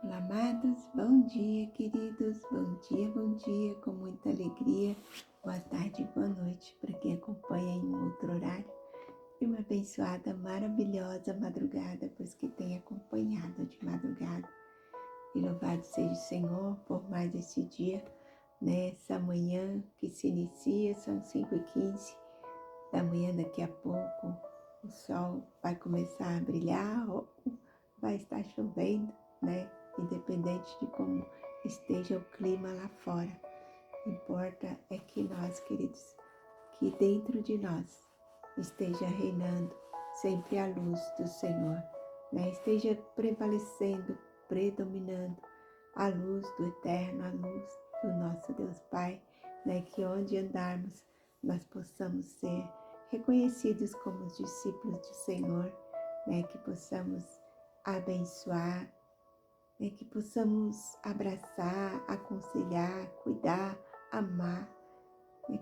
Olá, amados, bom dia, queridos, bom dia, com muita alegria, boa tarde, boa noite, para quem acompanha em um outro horário, e uma abençoada, maravilhosa madrugada, pois que tem acompanhado de madrugada, e louvado seja o Senhor por mais esse dia, nessa manhã que se inicia, são 5h15 da manhã, daqui a pouco o sol vai começar a brilhar, ou vai estar chovendo, né? Independente de como esteja o clima lá fora. Importa é que nós, queridos, que dentro de nós esteja reinando sempre a luz do Senhor, né? Esteja prevalecendo, predominando a luz do Eterno, a luz do nosso Deus Pai, né? Que onde andarmos nós possamos ser reconhecidos como os discípulos do Senhor, né? Que possamos abençoar, que possamos abraçar, aconselhar, cuidar, amar,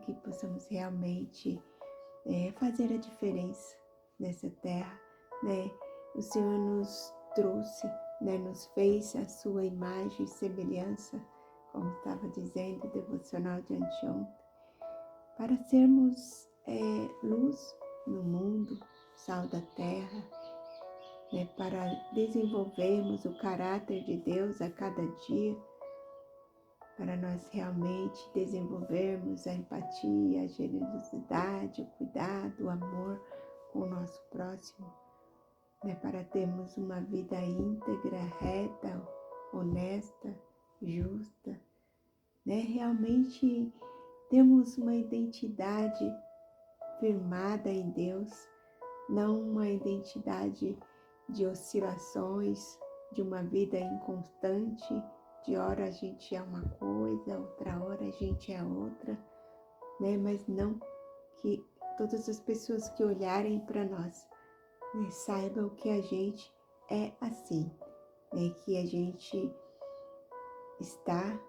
que possamos realmente fazer a diferença nessa terra. O Senhor nos trouxe, nos fez a sua imagem e semelhança, como estava dizendo o devocional de anteontem, para sermos luz no mundo, sal da terra, para desenvolvermos o caráter de Deus a cada dia, para nós realmente desenvolvermos a empatia, a generosidade, o cuidado, o amor com o nosso próximo, para termos uma vida íntegra, reta, honesta, justa, realmente temos uma identidade firmada em Deus, não uma identidade de oscilações, de uma vida inconstante, de hora a gente é uma coisa, outra hora a gente é outra, mas não que todas as pessoas que olharem para nós saibam que a gente é assim, que a gente está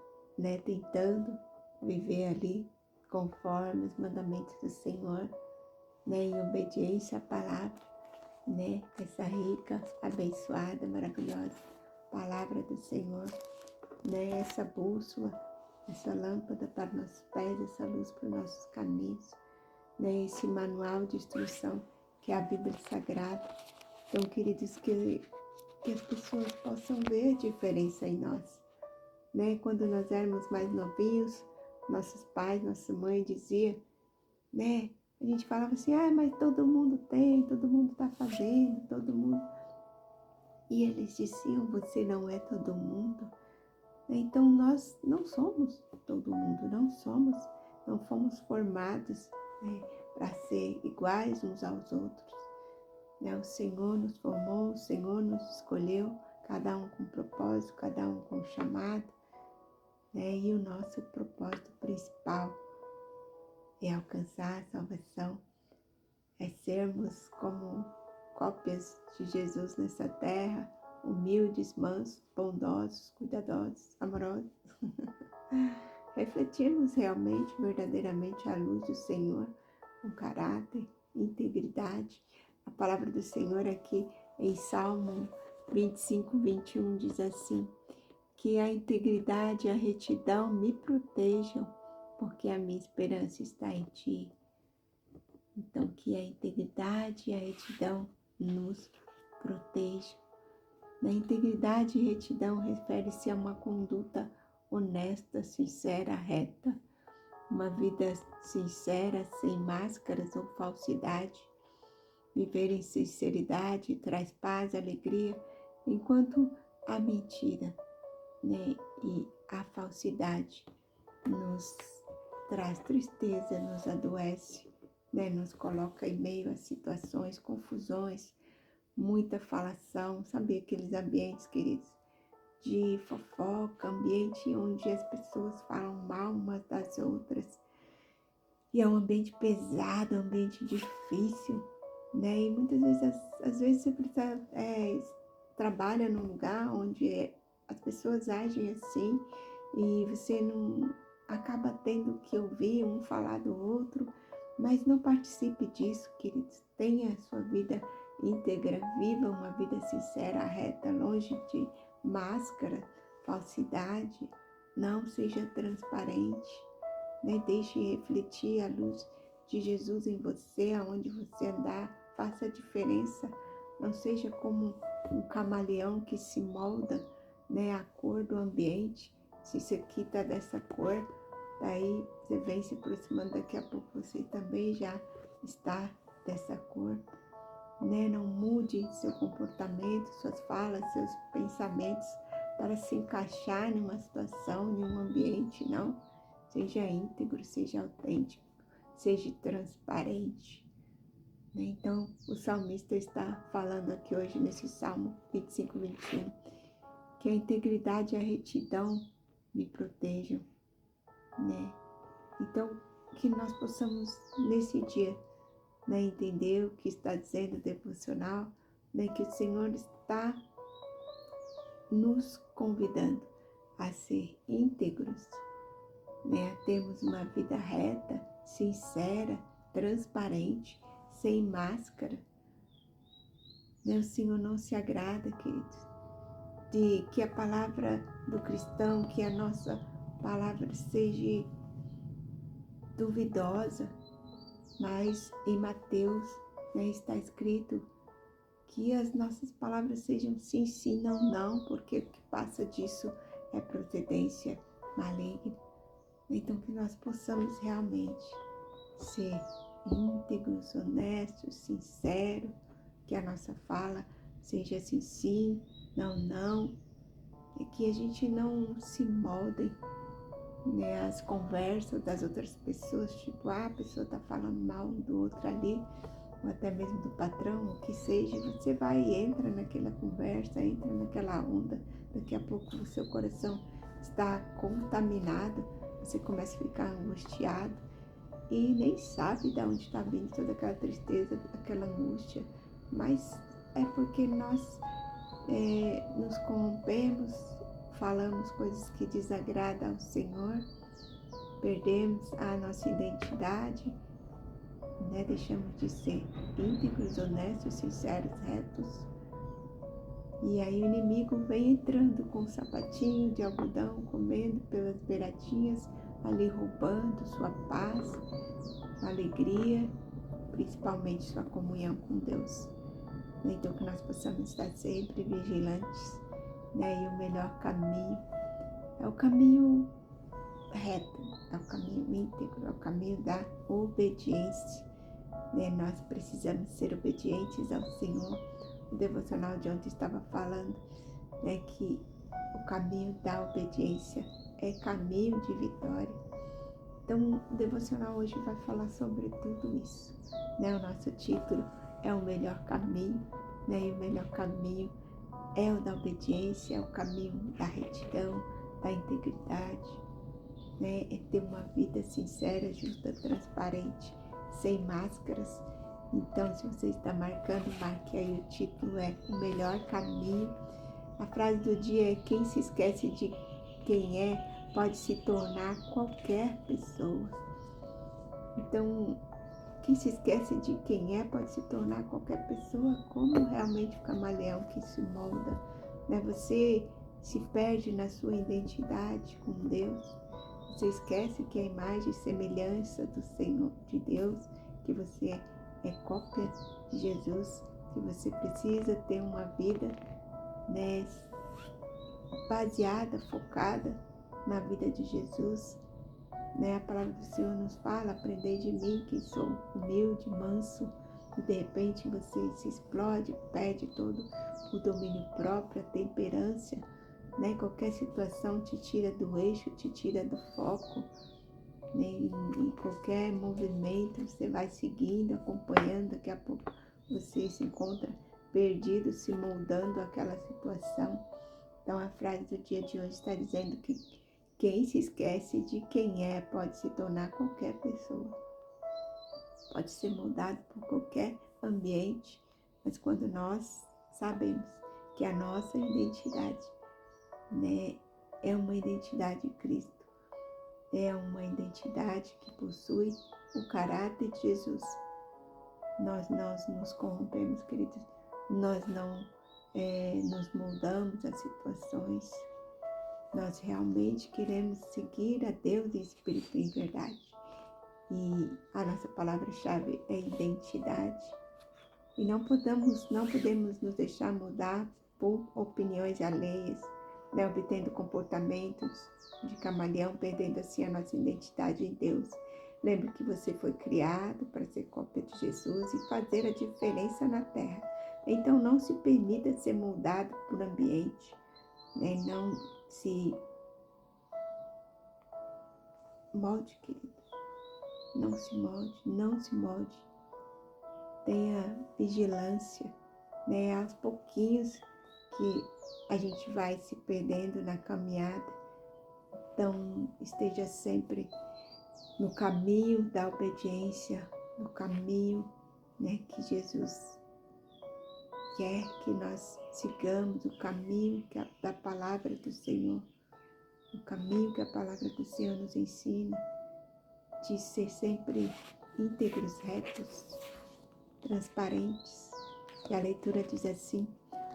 tentando viver ali conforme os mandamentos do Senhor, em obediência à palavra, essa rica, abençoada, maravilhosa palavra do Senhor, essa bússola, essa lâmpada para nossos pés, essa luz para os nossos caminhos, esse manual de instrução que é a Bíblia Sagrada. Então, queridos, que as pessoas possam ver a diferença em nós, quando nós éramos mais novinhos, nossos pais, nossa mãe dizia, a gente falava assim, mas todo mundo tem, todo mundo está fazendo, todo mundo. E eles diziam, você não é todo mundo. Então nós não somos todo mundo, não fomos formados para ser iguais uns aos outros. O Senhor nos formou, o Senhor nos escolheu, cada um com propósito, cada um com chamado. E o nosso propósito principal é alcançar a salvação, é sermos como cópias de Jesus nessa terra, humildes, mansos, bondosos, cuidadosos, amorosos. Refletirmos realmente, verdadeiramente a luz do Senhor, com caráter, integridade. A palavra do Senhor aqui em Salmo 25, 21 diz assim, que a integridade e a retidão me protejam, porque a minha esperança está em Ti. Então, que a integridade e a retidão nos protejam. Na integridade e retidão refere-se a uma conduta honesta, sincera, reta, uma vida sincera, sem máscaras ou falsidade. Viver em sinceridade traz paz, alegria, enquanto a mentira e a falsidade nos traz tristeza, nos adoece, nos coloca em meio a situações, confusões, muita falação, sabe aqueles ambientes, queridos, de fofoca, ambiente onde as pessoas falam mal umas das outras, e é um ambiente pesado, um ambiente difícil, e muitas vezes, às vezes você precisa, trabalha num lugar onde as pessoas agem assim, e você não acaba tendo que ouvir um falar do outro, mas não participe disso, queridos. Tenha a sua vida íntegra, viva uma vida sincera, reta, longe de máscara, falsidade. Não, seja transparente, né? Deixe refletir a luz de Jesus em você, aonde você andar. Faça a diferença. Não seja como um camaleão que se molda, né, a cor do ambiente. Se isso aqui está dessa cor, daí você vem se aproximando, daqui a pouco você também já está dessa cor, né? Não mude seu comportamento, suas falas, seus pensamentos para se encaixar numa situação, em um ambiente, não. Seja íntegro, seja autêntico, seja transparente. Então, o salmista está falando aqui hoje nesse Salmo 25, 21, que a integridade e a retidão me protejam, né? Então, que nós possamos, nesse dia, né, entender o que está dizendo o devocional, né, que o Senhor está nos convidando a ser íntegros, né, a termos uma vida reta, sincera, transparente, sem máscara. Né, o Senhor não se agrada, queridos, de que a palavra do cristão, que a nossa palavra seja duvidosa, mas em Mateus, né, está escrito que as nossas palavras sejam sim, sim, não, não, porque o que passa disso é procedência maligna. Então, que nós possamos realmente ser íntegros, honestos, sinceros, que a nossa fala seja sim, sim, não, não, e que a gente não se molde, né, as conversas das outras pessoas, tipo, a pessoa está falando mal do outro ali, ou até mesmo do patrão, o que seja, você vai e entra naquela conversa, entra naquela onda, daqui a pouco o seu coração está contaminado, você começa a ficar angustiado e nem sabe de onde está vindo toda aquela tristeza, aquela angústia, mas é porque nós nos corrompemos, falamos coisas que desagradam ao Senhor, perdemos a nossa identidade, né? Deixamos de ser íntegros, honestos, sinceros, retos. E aí o inimigo vem entrando com um sapatinho de algodão, comendo pelas beiradinhas, ali roubando sua paz, sua alegria, principalmente sua comunhão com Deus. Então que nós possamos estar sempre vigilantes, né? E o melhor caminho é o caminho reto, é o caminho íntegro, é o caminho da obediência, né? Nós precisamos ser obedientes ao Senhor. O devocional de ontem estava falando, né, que o caminho da obediência é caminho de vitória. Então, o devocional hoje vai falar sobre tudo isso, né? O nosso título é o melhor caminho, né? E o melhor caminho é o da obediência, é o caminho da retidão, da integridade, né? É ter uma vida sincera, justa, transparente, sem máscaras. Então, se você está marcando, marque aí, o título é o melhor caminho. A frase do dia é: quem se esquece de quem é pode se tornar qualquer pessoa. Então, quem se esquece de quem é pode se tornar qualquer pessoa, como realmente o camaleão que se molda, né? Você se perde na sua identidade com Deus. Você esquece que a imagem e semelhança do Senhor, de Deus, que você é cópia de Jesus, que você precisa ter uma vida, né, baseada, focada na vida de Jesus, né? A palavra do Senhor nos fala: aprendei de mim, que sou humilde, manso, e de repente você se explode, perde todo o domínio próprio, a temperança, né? Qualquer situação te tira do eixo, te tira do foco, né? Em qualquer movimento você vai seguindo, acompanhando, daqui a pouco você se encontra perdido, se moldando àquela situação. Então a frase do dia de hoje está dizendo que quem se esquece de quem é pode se tornar qualquer pessoa. Pode ser moldado por qualquer ambiente, mas quando nós sabemos que a nossa identidade, né, é uma identidade de Cristo, é uma identidade que possui o caráter de Jesus, nós não nos corrompemos, queridos, nós não nos moldamos às situações. Nós realmente queremos seguir a Deus em espírito e em verdade. E a nossa palavra-chave é identidade. E não podemos nos deixar mudar por opiniões alheias, né? Obtendo comportamentos de camaleão, perdendo assim a nossa identidade em Deus. Lembre que você foi criado para ser cópia de Jesus e fazer a diferença na terra. Então não se permita ser moldado por ambiente, né? Não se molde, querido. Não se molde. Tenha vigilância, né? Aos pouquinhos que a gente vai se perdendo na caminhada. Então, esteja sempre no caminho da obediência, no caminho, né, que Jesus quer que nós sigamos, o caminho da palavra do Senhor, o caminho que a palavra do Senhor nos ensina, de ser sempre íntegros, retos, transparentes. E a leitura diz assim: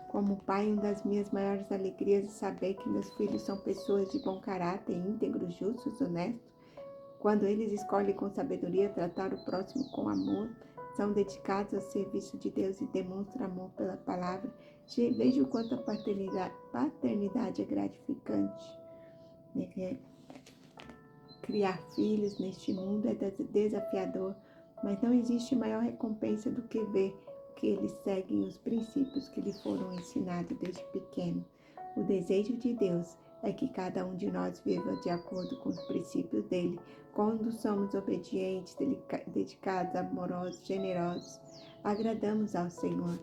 como pai, uma das minhas maiores alegrias é saber que meus filhos são pessoas de bom caráter, íntegros, justos, honestos. Quando eles escolhem com sabedoria tratar o próximo com amor, são dedicados ao serviço de Deus e demonstram amor pela palavra. Veja o quanto a paternidade é gratificante. Criar filhos neste mundo é desafiador, mas não existe maior recompensa do que ver que eles seguem os princípios que lhe foram ensinados desde pequeno. O desejo de Deus é que cada um de nós viva de acordo com os princípios dele. Quando somos obedientes, dedicados, amorosos, generosos, agradamos ao Senhor.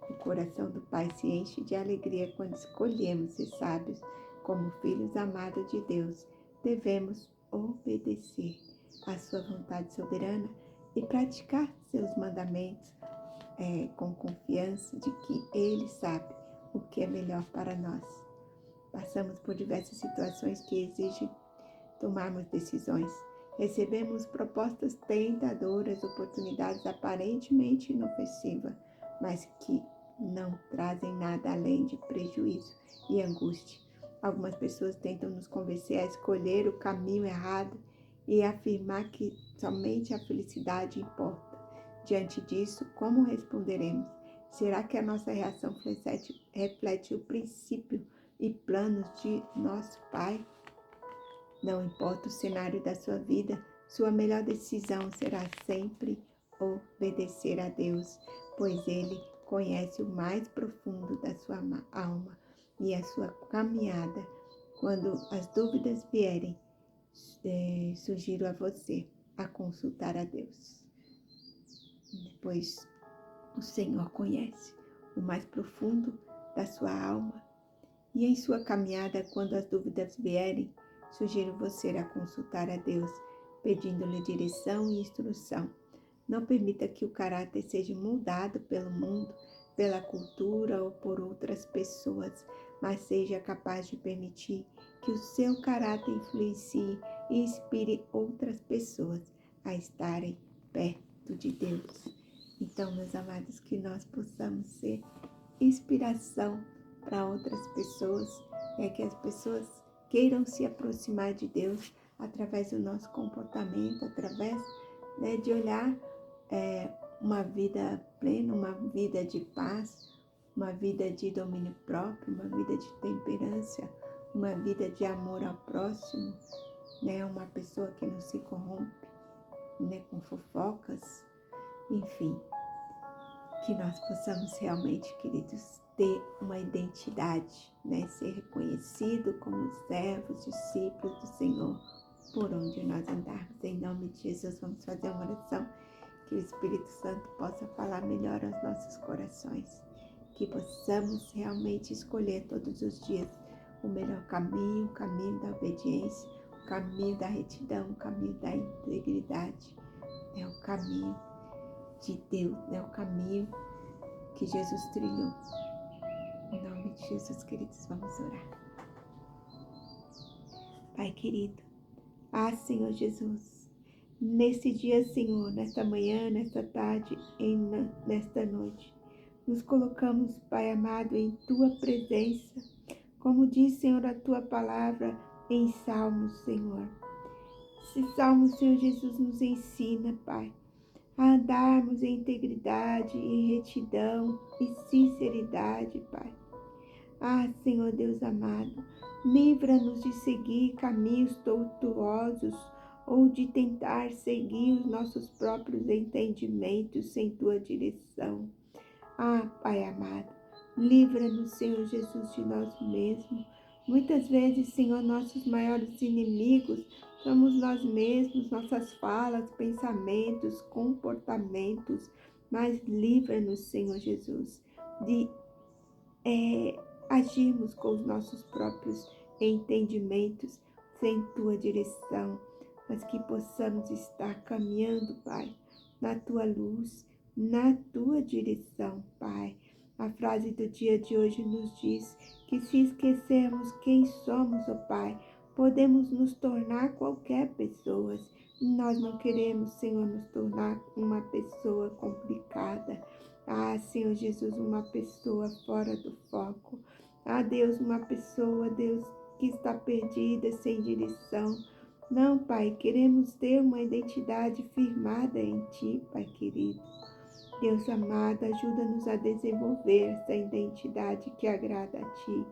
O coração do Pai se enche de alegria quando escolhemos ser sábios. Como filhos amados de Deus, devemos obedecer à sua vontade soberana e praticar seus mandamentos com confiança de que Ele sabe o que é melhor para nós. Passamos por diversas situações que exigem tomarmos decisões. Recebemos propostas tentadoras, oportunidades aparentemente inofensivas, mas que não trazem nada além de prejuízo e angústia. Algumas pessoas tentam nos convencer a escolher o caminho errado e afirmar que somente a felicidade importa. Diante disso, como responderemos? Será que a nossa reação reflete o princípio e planos de nosso Pai? Não importa o cenário da sua vida, sua melhor decisão será sempre obedecer a Deus, pois Ele conhece o mais profundo da sua alma e a sua caminhada. Quando as dúvidas vierem, sugiro a você a consultar a Deus, pois o Senhor conhece o mais profundo da sua alma. E em sua caminhada, quando as dúvidas vierem, sugiro você a consultar a Deus, pedindo-lhe direção e instrução. Não permita que o caráter seja moldado pelo mundo, pela cultura ou por outras pessoas, mas seja capaz de permitir que o seu caráter influencie e inspire outras pessoas a estarem perto de Deus. Então, meus amados, que nós possamos ser inspiração para outras pessoas, que as pessoas queiram se aproximar de Deus através do nosso comportamento, através, de olhar uma vida plena, uma vida de paz, uma vida de domínio próprio, uma vida de temperança, uma vida de amor ao próximo, uma pessoa que não se corrompe, com fofocas, enfim, que nós possamos realmente, queridos, ter uma identidade, ser reconhecido como servos, discípulos do Senhor, por onde nós andarmos. Em nome de Jesus, vamos fazer uma oração, que o Espírito Santo possa falar melhor aos nossos corações, que possamos realmente escolher todos os dias o melhor caminho, o caminho da obediência, o caminho da retidão, o caminho da integridade, o caminho de Deus, o caminho que Jesus trilhou. Em nome de Jesus, queridos, vamos orar. Pai querido, Senhor Jesus, nesse dia, Senhor, nesta manhã, nesta tarde, nesta noite, nos colocamos, Pai amado, em Tua presença. Como diz, Senhor, a Tua palavra em Salmos, Senhor. Esse Salmo, Senhor Jesus, nos ensina, Pai, a andarmos em integridade, em retidão e sinceridade, Pai. Ah, Senhor Deus amado, livra-nos de seguir caminhos tortuosos ou de tentar seguir os nossos próprios entendimentos sem Tua direção. Ah, Pai amado, livra-nos, Senhor Jesus, de nós mesmos. Muitas vezes, Senhor, nossos maiores inimigos somos nós mesmos, nossas falas, pensamentos, comportamentos. Mas livra-nos, Senhor Jesus, de agirmos com os nossos próprios entendimentos sem Tua direção, mas que possamos estar caminhando, Pai, na Tua luz, na Tua direção, Pai. A frase do dia de hoje nos diz que se esquecermos quem somos, ó Pai, podemos nos tornar qualquer pessoa. Nós não queremos, Senhor, nos tornar uma pessoa complicada. Ah, Senhor Jesus, uma pessoa fora do foco. Ah, Deus, uma pessoa, Deus, que está perdida, sem direção. Não, Pai, queremos ter uma identidade firmada em Ti, Pai querido. Deus amado, ajuda-nos a desenvolver essa identidade que agrada a Ti,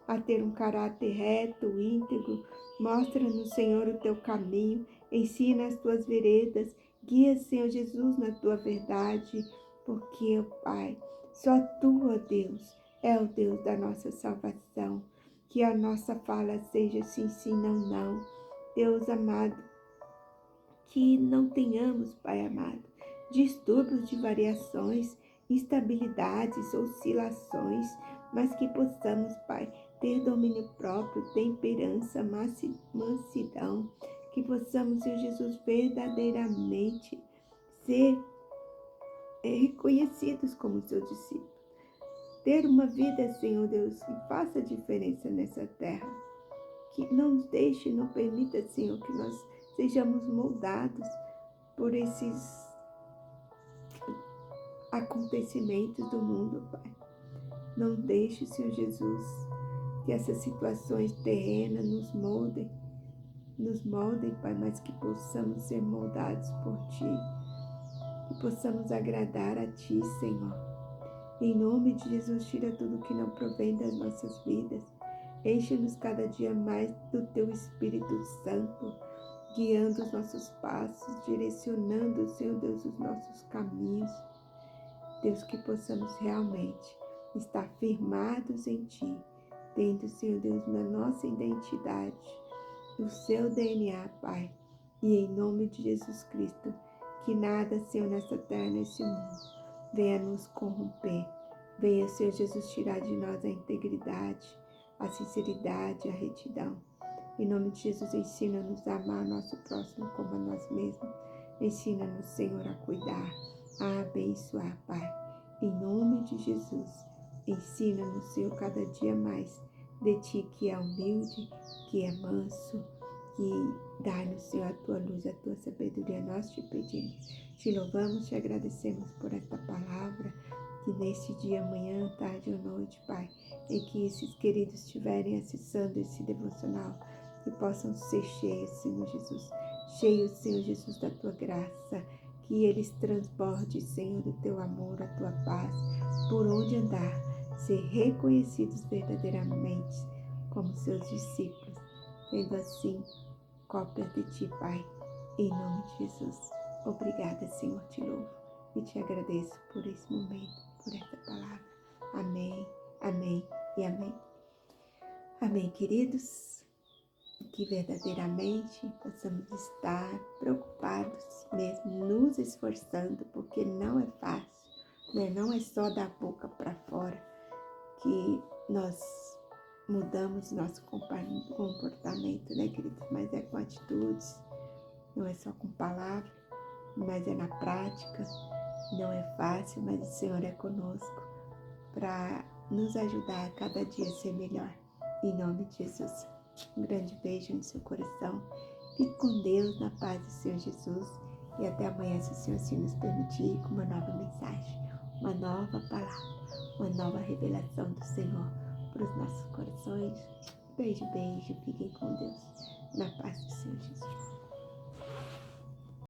a ter um caráter reto, íntegro. Mostra-nos, Senhor, o Teu caminho, ensina as Tuas veredas, guia, Senhor Jesus, na Tua verdade, porque, ó Pai, só Tu, ó Deus, é o Deus da nossa salvação. Que a nossa fala seja sim, sim, não, não. Deus amado, que não tenhamos, Pai amado, distúrbios de variações, instabilidades, oscilações, mas que possamos, Pai, ter domínio próprio, temperança, mansidão, que possamos, Senhor Jesus, verdadeiramente ser reconhecidos como seus discípulos. Ter uma vida, Senhor Deus, que faça diferença nessa terra. Que não nos deixe, não permita, Senhor, que nós sejamos moldados por esses acontecimentos do mundo, Pai. Não deixe, Senhor Jesus, que essas situações terrenas nos moldem, Pai, mas que possamos ser moldados por Ti, que possamos agradar a Ti, Senhor. Em nome de Jesus, tira tudo que não provém das nossas vidas. Enche-nos cada dia mais do Teu Espírito Santo, guiando os nossos passos, direcionando, Senhor Deus, os nossos caminhos. Deus, que possamos realmente estar firmados em Ti, tendo, Senhor Deus, na nossa identidade, o Seu DNA, Pai. E em nome de Jesus Cristo, que nada, Senhor, nessa terra, nesse mundo, venha nos corromper. Venha, Senhor Jesus, tirar de nós a integridade, a sinceridade, a retidão. Em nome de Jesus, ensina-nos a amar nosso próximo como a nós mesmos. Ensina-nos, Senhor, a cuidar, a abençoar, Pai. Em nome de Jesus, ensina-nos, Senhor, cada dia mais de Ti, que é humilde, que é manso, que dá-nos, Senhor, a Tua luz, a Tua sabedoria. Nós te pedimos, te louvamos, te agradecemos por esta palavra, que neste dia, amanhã, tarde ou noite, Pai, em que esses queridos estiverem acessando esse devocional, que possam ser cheios, Senhor Jesus, cheios, Senhor Jesus, da Tua graça, que eles transbordem, Senhor, do Teu amor, a Tua paz, por onde andar, ser reconhecidos verdadeiramente como Seus discípulos, sendo assim, cópias de Ti, Pai, em nome de Jesus. Obrigada, Senhor, te louvo e te agradeço por esse momento, por essa palavra. Amém, amém e amém. Amém, queridos. Que verdadeiramente possamos estar preocupados, mesmo nos esforçando, porque não é fácil, né? Não é só da boca para fora que nós mudamos nosso comportamento, né, queridos? Mas é com atitudes, não é só com palavras, mas é na prática. Não é fácil, mas o Senhor é conosco para nos ajudar a cada dia a ser melhor. Em nome de Jesus. Um grande beijo no seu coração. Fique com Deus, na paz do Senhor Jesus. E até amanhã, se o Senhor assim nos permitir, com uma nova mensagem. uma nova palavra, uma nova revelação do Senhor para os nossos corações. Beijo, beijo. Fiquem com Deus. Na paz do Senhor Jesus.